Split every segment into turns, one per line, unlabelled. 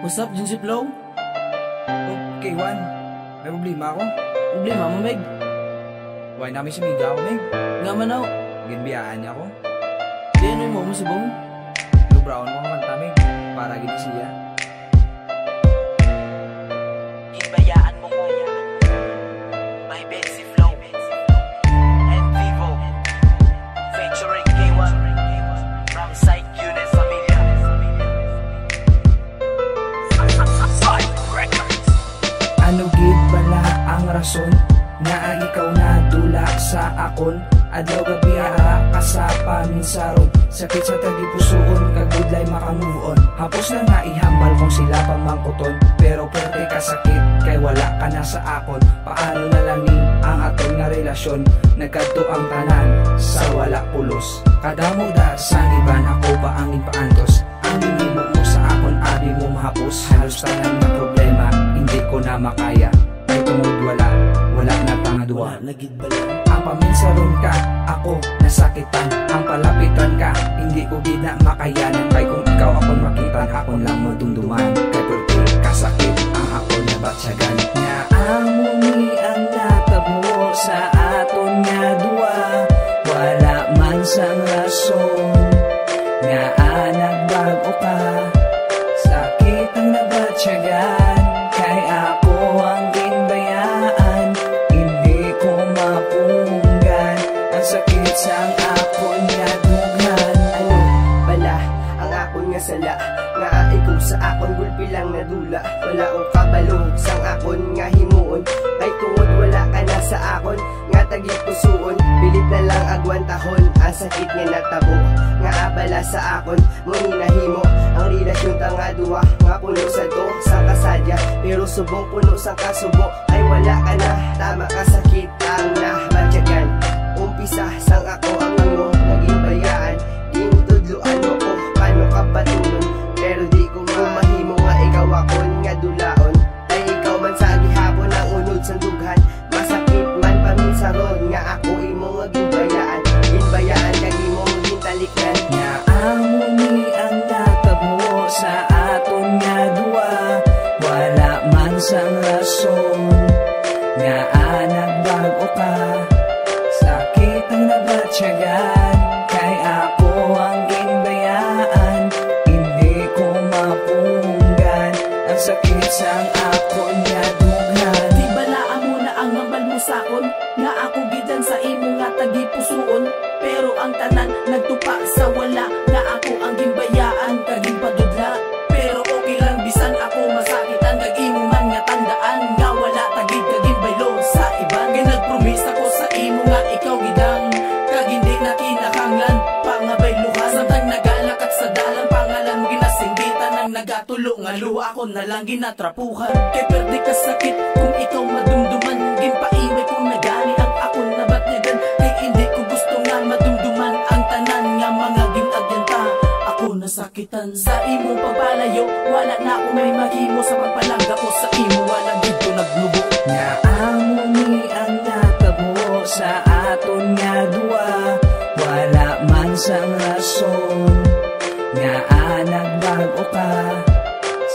What's up, Jinsi Flow?
Okay, Juan. May problema ako.
Problema mo, Meg?
Why namin si Miga ako, Meg?
Nga man ako.
Ginbiyaan niya ako.
Di ano mo si Bong?
Blue Brown mo kanta, Meg. Para gini siya.
Ginbayaan mo ko. My Benzi Flow and Vivo featuring K1 from Psych Unit Familia.
Ano gid bala ang rason nga ikaw na dula sa akon? Adlaw gabi ara ka sa paminsaron, sakit sa tagipusoon kagudlay makamuon. Hapos na nga ihambal kung sila pamangkuton, pero pwede ka sakit kay wala ka na sa akon. Paano na lang ni ang aton nga relasyon? Nagkadto ang tanan sa wala pulos. Kadamuda sa iban ako ba ang ipaantos? Ang hinimo mo sa akon abi mo mahapos. Halos tanan nga problema hindi ko na makaya. Kay tungod wala na pangadua. Ang paminsaron ka, ako nasakitan. Ang palapitan ka, hindi ko gina makayanan. Kay kung ikaw akong makitan, akon lang madumduman. Kay pwede kasakit ang ako na batsyagan. Nga amo ni ang natabo sa aton nga dua, wala man sang rason. Nga nagbago ka, sakit ang nabatsyagan. Kay ako ang ginbayaan, hindi ko mapunggan ang sakit sang akon nga dughan.
Ano bala ang akon nga sala, nga ikaw sa akon gulpi lang nadula. Wala o kabalong sang akon nga himuon, kay tungod wala ka na sa akon nga tagipusoon. Bilit na lang agwantahon ang sakit nga natabo, nga abala sa akon mo hinahimo. Ang relasyon ta nga duwa nga puno sa to sa kasadya, pero subong puno sang kasubo. Ay wala ka na, tama ka sakit ang nabatyagan. Umpisa sang ako ang ano naging bayaan. Intudluan mo ko paano ka patunon, pero di ko mahimo nga ikaw akon nga dulaon. Ay ikaw man sa gihapon ang unod sa dughan, masakit man paminsaron nga ako imo nga ginbayaan. Ginbayaan kag imo gintalikdan.
Nga amo ni ang natabo sa aton nga dua, wala man sang rason. Nga nagbago ka, sakit ang nabatsyagan. Kay ako ang ginbayaan, hindi ko mapunggan ang sakit sang akon nga dughan.
Di balaan mo na ang hambal mo sakon, nga ako gidan sa imo nga tagipusoon. Pero ang tanan nagtupa sa wala, nga ako ang ginbayaan kaging padudla. Pero okay lang bisan ako masakitan, kag imo man nga tandaan nga wala tagid kaging baylo sa iban. Kay nagpromise ako sa imo nga ikaw gidang kag hindi na kinahanglan pangabayluhan. Samtang nagalakat sa dalang pangalan mo ginasinggitan, ang nagatulo nga luha ako na lang ginatrapuhan. Kay pwede ka sakit kung ikaw madumduman, ginpaiway kung nagani ang akon na batyagan. Kay hindi ko gusto nga madumduman ang tanan nga mga ginagyanta. Ako nasakitan sa imo pagpalayo, wala na ako may maghimo sa pagpalangga ko sa imo, walang dito nagnubo.
Nga amo ni ang natabo sa aton nga dua, wala man sang rason. Nga nagbago ka,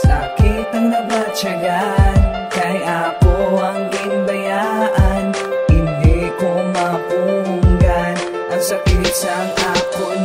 sakit ang nabatsyagan. Kay ako ang ginbayaan, hindi ko mapunggan ang sakit sang akon